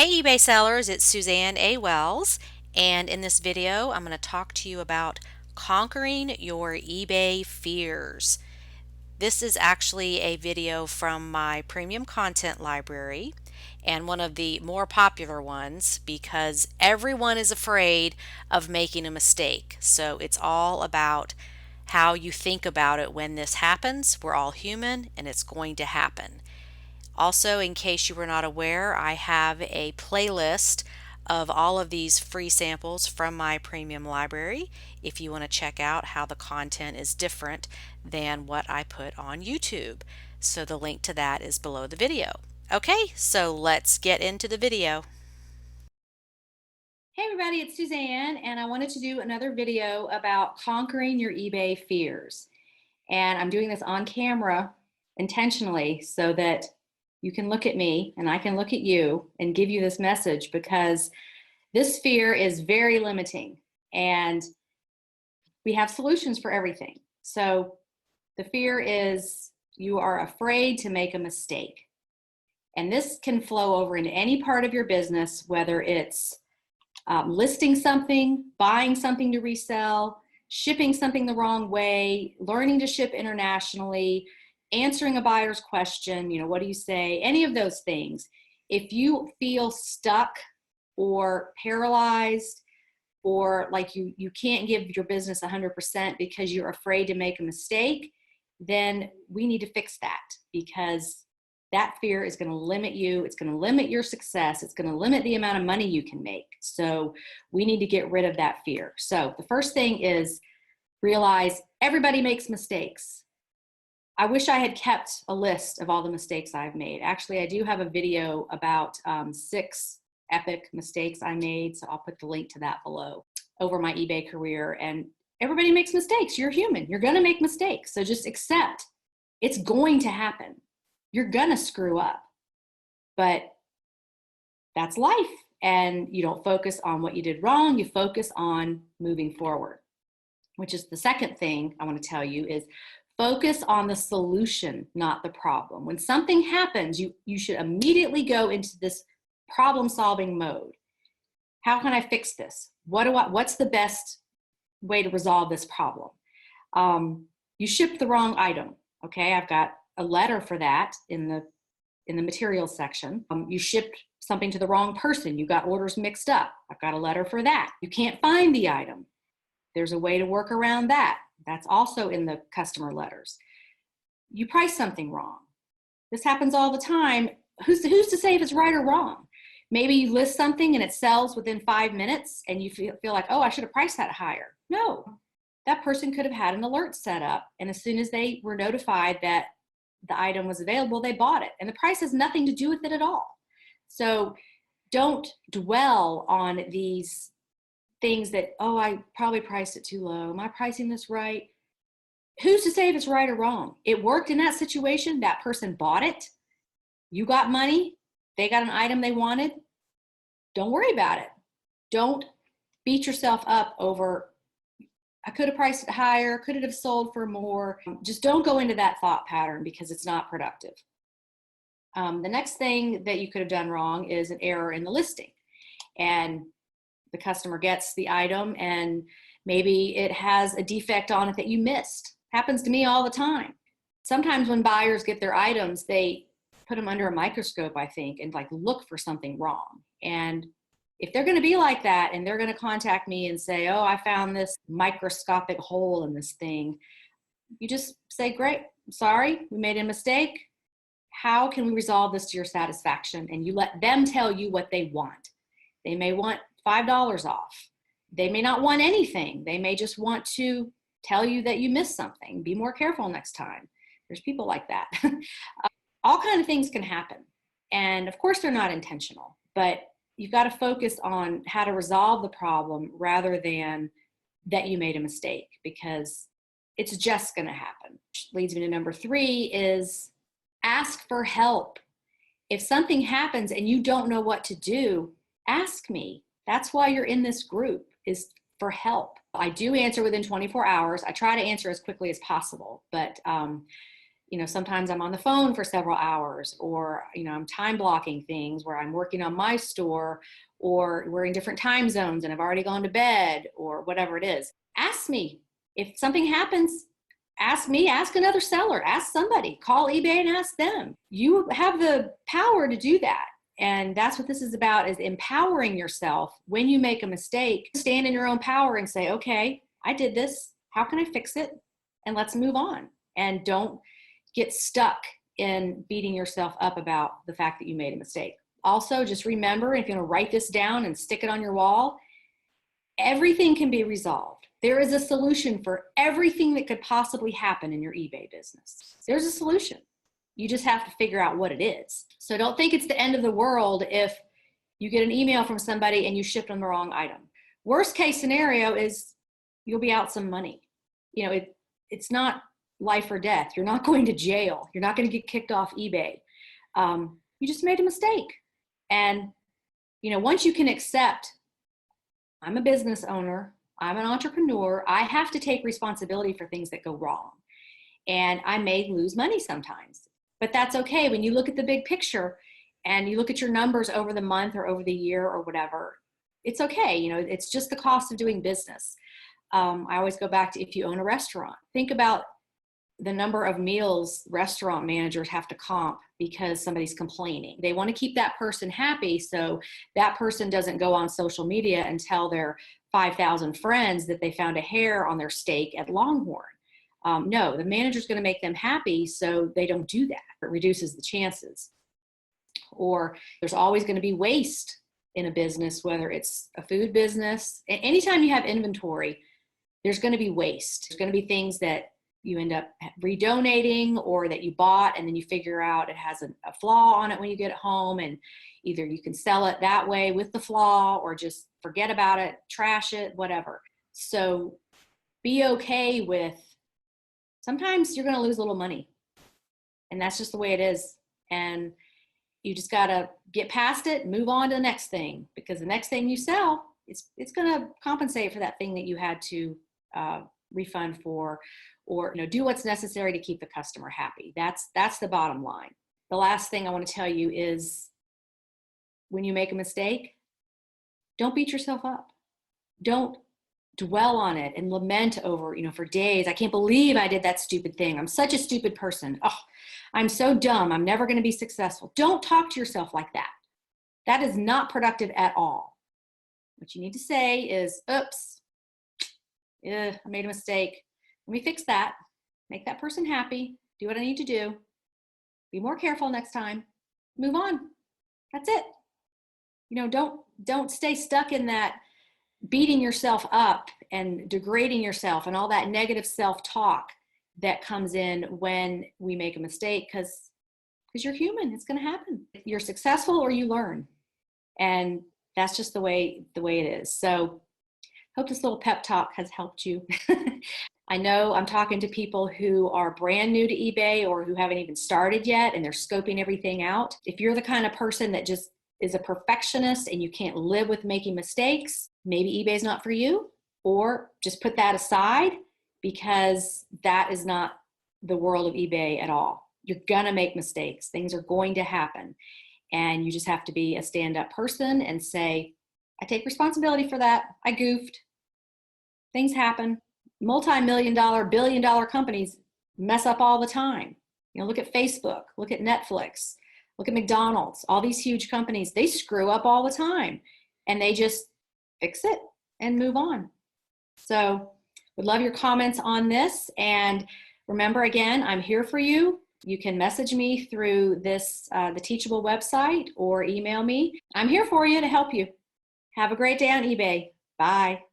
Hey eBay sellers, it's Suzanne A. Wells, and in this video I'm going to talk to you about conquering your eBay fears. This is actually a video from my premium content library and one of the more popular ones because everyone is afraid of making a mistake. So it's all about how you think about it when this happens. We're all human and it's going to happen. Also, in case you were not aware, I have a playlist of all of these free samples from my premium library if you want to check out how the content is different than what I put on YouTube. So the link to that is below the video. Okay, so let's get into the video. Hey everybody, it's Suzanne, and I wanted to do another video about conquering your eBay fears. And I'm doing this on camera intentionally so that you can look at me and I can look at you and give you this message because this fear is very limiting and we have solutions for everything. So the fear is you are afraid to make a mistake. And this can flow over into any part of your business, whether it's listing something, buying something to resell, shipping something the wrong way, learning to ship internationally, answering a buyer's question, what do you say? Any of those things. If you feel stuck or paralyzed or like you can't give your business 100% because you're afraid to make a mistake, then we need to fix that because that fear is going to limit you. It's going to limit your success. It's going to limit the amount of money you can make. So we need to get rid of that fear. So the first thing is realize everybody makes mistakes. I wish I had kept a list of all the mistakes I've made. Actually, I do have a video about 6 epic mistakes I made. So I'll put the link to that below over my eBay career. And everybody makes mistakes. You're human. You're going to make mistakes. So just accept it's going to happen. You're gonna screw up, but that's life. And you don't focus on what you did wrong, you focus on moving forward, which is the second thing I want to tell you is focus on the solution, not the problem. When something happens, you should immediately go into this problem solving mode. How can I fix this? What's the best way to resolve this problem? You shipped the wrong item. Okay, I've got a letter for that in the materials section. You shipped something to the wrong person. You got orders mixed up. I've got a letter for that. You can't find the item. There's a way to work around that. That's also in the customer letters. You price something wrong. This happens all the time. Who's to say if it's right or wrong? Maybe you list something and it sells within 5 minutes and you feel like, oh, I should have priced that higher. No, that person could have had an alert set up. And as soon as they were notified that the item was available, they bought it. And the price has nothing to do with it at all. So don't dwell on these things that, oh, I probably priced it too low. Am I pricing this right? Who's to say if it's right or wrong? It worked in that situation. That person bought it. You got money. They got an item they wanted. Don't worry about it. Don't beat yourself up over I could have priced it higher, could it have sold for more? Just don't go into that thought pattern because it's not productive. The next thing that you could have done wrong is an error in the listing. And the customer gets the item and maybe it has a defect on it that you missed. Happens to me all the time. Sometimes when buyers get their items, they put them under a microscope, I think, and like look for something wrong. And if they're going to be like that and they're going to contact me and say, oh, I found this microscopic hole in this thing, you just say, great, I'm sorry, we made a mistake. How can we resolve this to your satisfaction? And you let them tell you what they want. They may want $5 off. They may not want anything. They may just want to tell you that you missed something. Be more careful next time. There's people like that. All kinds of things can happen. And of course, they're not intentional, but you've got to focus on how to resolve the problem rather than that you made a mistake because it's just going to happen. Which leads me to number 3 is ask for help. If something happens and you don't know what to do, ask me. That's why you're in this group, is for help. I do answer within 24 hours. I try to answer as quickly as possible, but sometimes I'm on the phone for several hours, or, I'm time blocking things where I'm working on my store, or we're in different time zones and I've already gone to bed, or whatever it is. Ask me. If something happens, ask me, ask another seller, ask somebody, call eBay and ask them. You have the power to do that. And that's what this is about, is empowering yourself. When you make a mistake, stand in your own power and say, okay, I did this. How can I fix it? And let's move on. And don't get stuck in beating yourself up about the fact that you made a mistake. Also, just remember, if you're going to write this down and stick it on your wall, everything can be resolved. There is a solution for everything that could possibly happen in your eBay business. There's a solution. You just have to figure out what it is. So don't think it's the end of the world if you get an email from somebody and you shipped them the wrong item. Worst case scenario is you'll be out some money. It's not life or death. You're not going to jail. You're not going to get kicked off eBay. You just made a mistake. And, once you can accept, I'm a business owner, I'm an entrepreneur, I have to take responsibility for things that go wrong. And I may lose money sometimes, but that's okay. When you look at the big picture and you look at your numbers over the month or over the year or whatever, it's okay. It's just the cost of doing business. I always go back to, if you own a restaurant, think about the number of meals restaurant managers have to comp because somebody's complaining. They want to keep that person happy, so that person doesn't go on social media and tell their 5,000 friends that they found a hair on their steak at Longhorn. No, the manager's going to make them happy, so they don't do that. It reduces the chances. Or there's always going to be waste in a business, whether it's a food business. Anytime you have inventory, there's going to be waste. There's going to be things that you end up redonating, or that you bought and then you figure out it has a flaw on it when you get it home, and either you can sell it that way with the flaw or just forget about it, trash it, whatever. So be okay with, sometimes you're going to lose a little money, and that's just the way it is. And you just got to get past it and move on to the next thing, because the next thing you sell, it's going to compensate for that thing that you had to refund for, or do what's necessary to keep the customer happy. That's the bottom line. The last thing I want to tell you is, when you make a mistake, don't beat yourself up. Don't dwell on it and lament over, for days. I can't believe I did that stupid thing. I'm such a stupid person. Oh, I'm so dumb. I'm never going to be successful. Don't talk to yourself like that. That is not productive at all. What you need to say is, oops, I made a mistake. Let me fix that. Make that person happy. Do what I need to do. Be more careful next time. Move on. That's it. Don't stay stuck in that beating yourself up and degrading yourself and all that negative self-talk that comes in when we make a mistake, because you're human. It's going to happen. You're successful or you learn. And that's just the way it is. So hope this little pep talk has helped you. I know I'm talking to people who are brand new to eBay or who haven't even started yet, and they're scoping everything out. If you're the kind of person that just is a perfectionist and you can't live with making mistakes, maybe eBay's not for you, or just put that aside, because that is not the world of eBay at all. You're gonna make mistakes. Things are going to happen. And you just have to be a stand-up person and say, I take responsibility for that. I goofed. Things happen. Multi-million-dollar, billion-dollar companies mess up all the time. Look at Facebook, look at Netflix, look at McDonald's. All these huge companies, they screw up all the time, and they just fix it and move on. So would love your comments on this. And remember, again, I'm here for you. You can message me through this, the Teachable website, or email me. I'm here for you to help you. Have a great day on eBay. Bye.